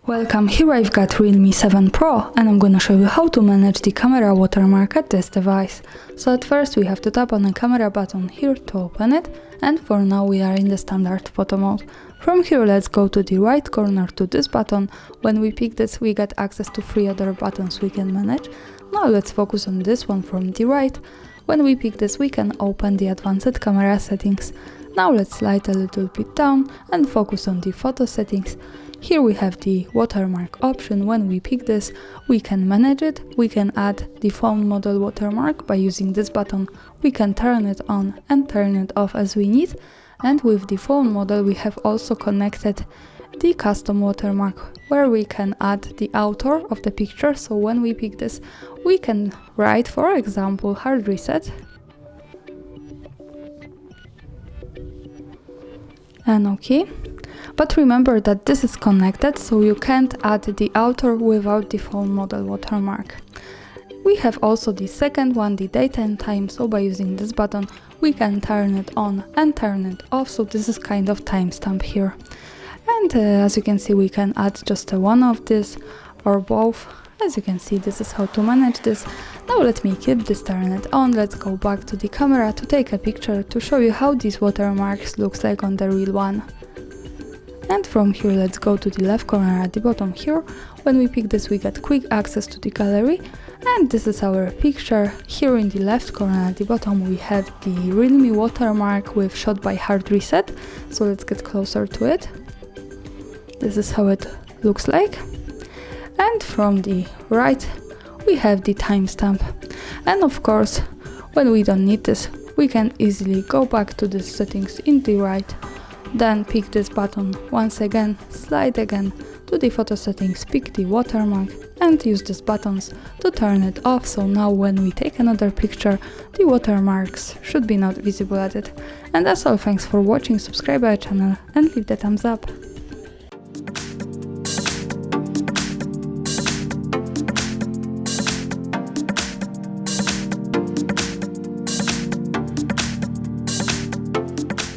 Welcome, here I've got REALME 7 Pro and I'm gonna show you how to manage the camera watermark at this device. So at first we have to tap on the camera button here to open it, and for now we are in the standard photo mode. From here let's go to the right corner to this button. When we pick this we get access to 3 other buttons we can manage. Now let's focus on this one from the right. When we pick this we can open the advanced camera settings. Now let's slide a little bit down and focus on the photo settings. Here we have the watermark option. When we pick this, we can manage it. We can add the phone model watermark by using this button. We can turn it on and turn it off as we need. And with the phone model, we have also connected the custom watermark, where we can add the author of the picture. So when we pick this, we can write, for example, hard reset. And OK. But remember that this is connected, so you can't add the author without the phone model watermark. We have also the second one, the date and time, so by using this button we can turn it on and turn it off, so this is kind of timestamp here. And as you can see, we can add just one of this or both. As you can see, this is how to manage this. Now let me keep this turned on. Let's go back to the camera to take a picture to show you how these watermarks looks like on the real one. And from here let's go to the left corner at the bottom here. When we pick this we get quick access to the gallery, and this is our picture. Here in the left corner at the bottom we have the REALME watermark with shot by hard reset. So let's get closer to it. This is how it looks like. And from the right we have the timestamp. And of course, when we don't need this, we can easily go back to the settings in the right. Then pick this button once again, slide again to the photo settings, pick the watermark and use these buttons to turn it off. So now when we take another picture, the watermarks should be not visible at it. And that's all, thanks for watching, subscribe our channel and leave the thumbs up.